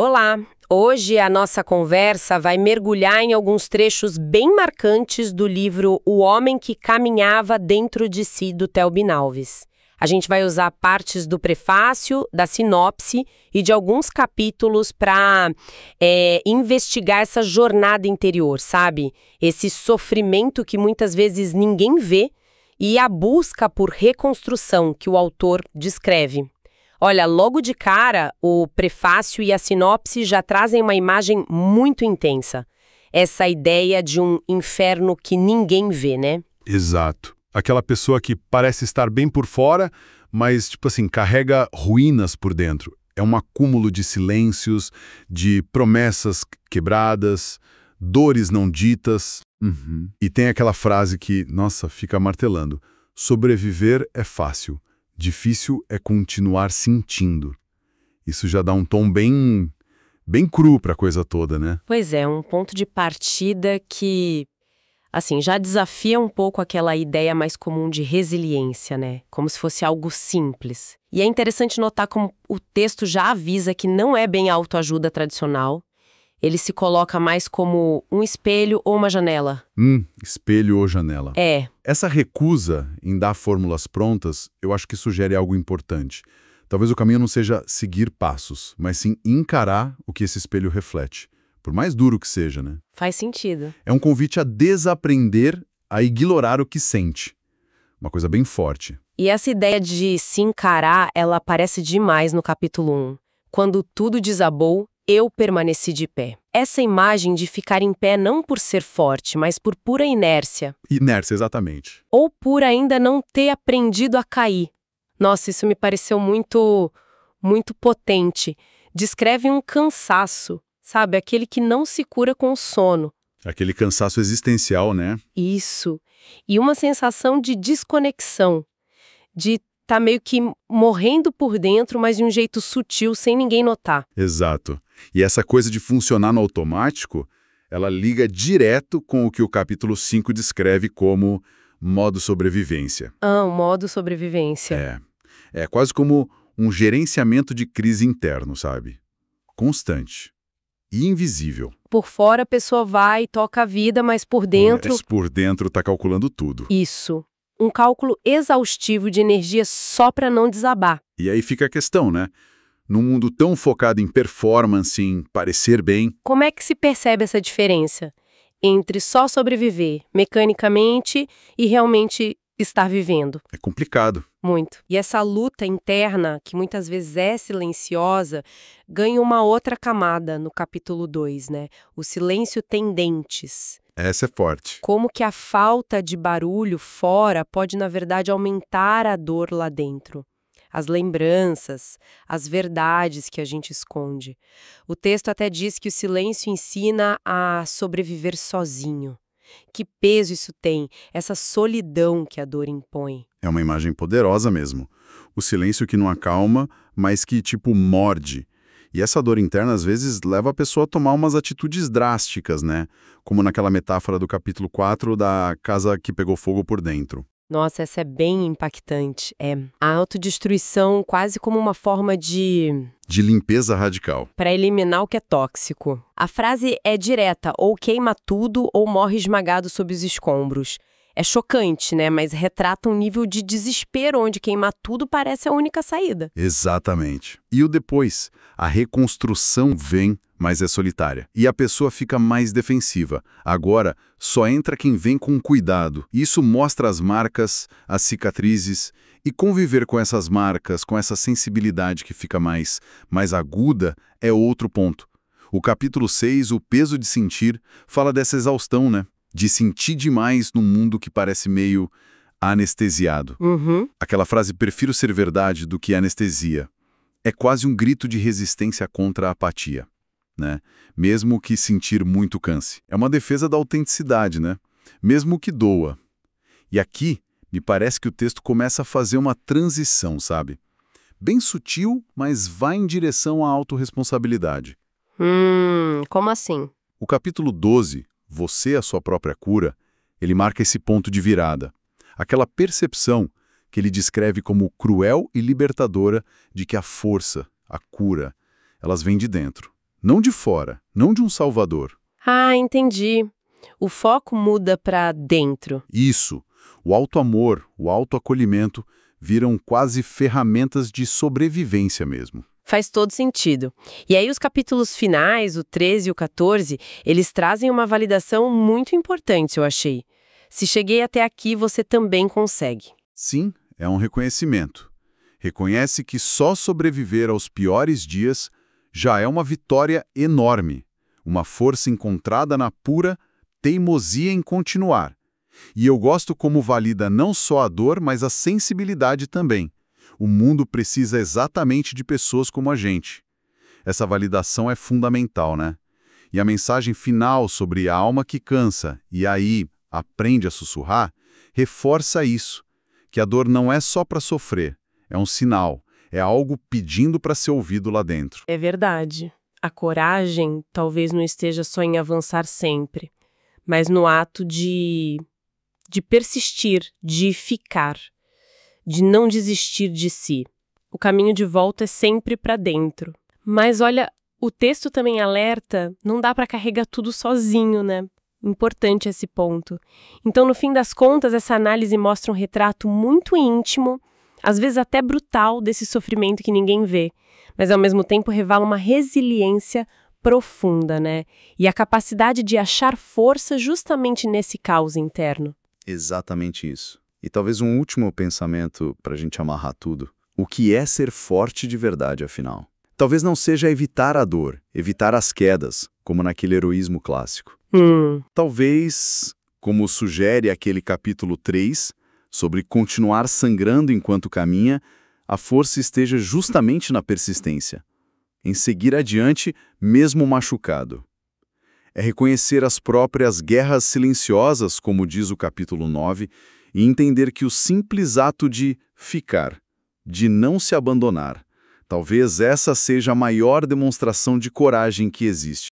Olá! Hoje a nossa conversa vai mergulhar em alguns trechos bem marcantes do livro O Homem que Caminhava Dentro de Si, do Theobin Alves. A gente vai usar partes do prefácio, da sinopse e de alguns capítulos para investigar essa jornada interior, sabe? Esse sofrimento que muitas vezes ninguém vê e a busca por reconstrução que o autor descreve. Olha, logo de cara, o prefácio e a sinopse já trazem uma imagem muito intensa. Essa ideia de um inferno que ninguém vê, né? Exato. Aquela pessoa que parece estar bem por fora, mas, carrega ruínas por dentro. É um acúmulo de silêncios, de promessas quebradas, dores não ditas. E tem aquela frase que, nossa, fica martelando. Sobreviver é fácil. Difícil é continuar sentindo. Isso já dá um tom bem cru para a coisa toda, né? Pois é, um ponto de partida que, já desafia um pouco aquela ideia mais comum de resiliência, né? Como se fosse algo simples. E é interessante notar como o texto já avisa que não é bem a autoajuda tradicional. Ele se coloca mais como um espelho ou uma janela. Espelho ou janela. É. Essa recusa em dar fórmulas prontas, eu acho que sugere algo importante. Talvez o caminho não seja seguir passos, mas sim encarar o que esse espelho reflete. Por mais duro que seja, né? Faz sentido. É um convite a desaprender a ignorar o que sente. Uma coisa bem forte. E essa ideia de se encarar, ela aparece demais no capítulo 1. Quando tudo desabou, eu permaneci de pé. Essa imagem de ficar em pé não por ser forte, mas por pura inércia. Inércia, exatamente. Ou por ainda não ter aprendido a cair. Nossa, isso me pareceu muito potente. Descreve um cansaço, sabe? Aquele que não se cura com o sono. Aquele cansaço existencial, né? Isso. E uma sensação de desconexão. De tá meio que morrendo por dentro, mas de um jeito sutil, sem ninguém notar. Exato. E essa coisa de funcionar no automático, ela liga direto com o que o capítulo 5 descreve como modo sobrevivência. O modo sobrevivência. É quase como um gerenciamento de crise interno, sabe? Constante. E invisível. Por fora a pessoa vai e toca a vida, mas por dentro... Mas por dentro tá calculando tudo. Isso. Um cálculo exaustivo de energia só para não desabar. E aí fica a questão, né? Num mundo tão focado em performance, em parecer bem... Como é que se percebe essa diferença entre só sobreviver mecanicamente e realmente estar vivendo? É complicado. Muito. E essa luta interna, que muitas vezes é silenciosa, ganha uma outra camada no capítulo 2, né? O silêncio tem dentes. Essa é forte. Como que a falta de barulho fora pode, na verdade, aumentar a dor lá dentro. As lembranças, as verdades que a gente esconde. O texto até diz que o silêncio ensina a sobreviver sozinho. Que peso isso tem, essa solidão que a dor impõe. É uma imagem poderosa mesmo. O silêncio que não acalma, mas que, morde. E essa dor interna, às vezes, leva a pessoa a tomar umas atitudes drásticas, né? Como naquela metáfora do capítulo 4 da casa que pegou fogo por dentro. Nossa, essa é bem impactante. A autodestruição quase como uma forma de limpeza radical. Para eliminar o que é tóxico. A frase é direta, ou queima tudo ou morre esmagado sob os escombros. É chocante, né? Mas retrata um nível de desespero onde queimar tudo parece a única saída. Exatamente. E o depois? A reconstrução vem, mas é solitária. E a pessoa fica mais defensiva. Agora, só entra quem vem com cuidado. Isso mostra as marcas, as cicatrizes. E conviver com essas marcas, com essa sensibilidade que fica mais aguda, é outro ponto. O capítulo 6, O Peso de Sentir, fala dessa exaustão, né? De sentir demais num mundo que parece meio anestesiado. Aquela frase, prefiro ser verdade do que anestesia. É quase um grito de resistência contra a apatia, né? Mesmo que sentir muito canse. É uma defesa da autenticidade, né? Mesmo que doa. E aqui, me parece que o texto começa a fazer uma transição, sabe? Bem sutil, mas vai em direção à autorresponsabilidade. Como assim? O capítulo 12, Você, a sua própria cura, ele marca esse ponto de virada. Aquela percepção que ele descreve como cruel e libertadora de que a força, a cura, elas vêm de dentro, não de fora, não de um salvador. Ah, entendi. O foco muda para dentro. Isso, o auto-amor, o auto-acolhimento viram quase ferramentas de sobrevivência mesmo. Faz todo sentido. E aí os capítulos finais, o 13 e o 14, eles trazem uma validação muito importante, eu achei. Se cheguei até aqui, você também consegue. Sim, é um reconhecimento. Reconhece que só sobreviver aos piores dias já é uma vitória enorme, uma força encontrada na pura teimosia em continuar. E eu gosto como valida não só a dor, mas a sensibilidade também. O mundo precisa exatamente de pessoas como a gente. Essa validação é fundamental, né? E a mensagem final sobre a alma que cansa e aí aprende a sussurrar, reforça isso, que a dor não é só para sofrer, é um sinal, é algo pedindo para ser ouvido lá dentro. É verdade. A coragem talvez não esteja só em avançar sempre, mas no ato de persistir, de ficar, de não desistir de si. O caminho de volta é sempre para dentro. Mas olha, o texto também alerta, não dá para carregar tudo sozinho, né? Importante esse ponto. Então, no fim das contas, essa análise mostra um retrato muito íntimo, às vezes até brutal, desse sofrimento que ninguém vê, mas ao mesmo tempo revela uma resiliência profunda, né? E a capacidade de achar força justamente nesse caos interno. Exatamente isso. E talvez um último pensamento para a gente amarrar tudo. O que é ser forte de verdade, afinal? Talvez não seja evitar a dor, evitar as quedas, como naquele heroísmo clássico. Talvez, como sugere aquele capítulo 3, sobre continuar sangrando enquanto caminha, a força esteja justamente na persistência, em seguir adiante mesmo machucado. É reconhecer as próprias guerras silenciosas, como diz o capítulo 9, e entender que o simples ato de ficar, de não se abandonar, talvez essa seja a maior demonstração de coragem que existe.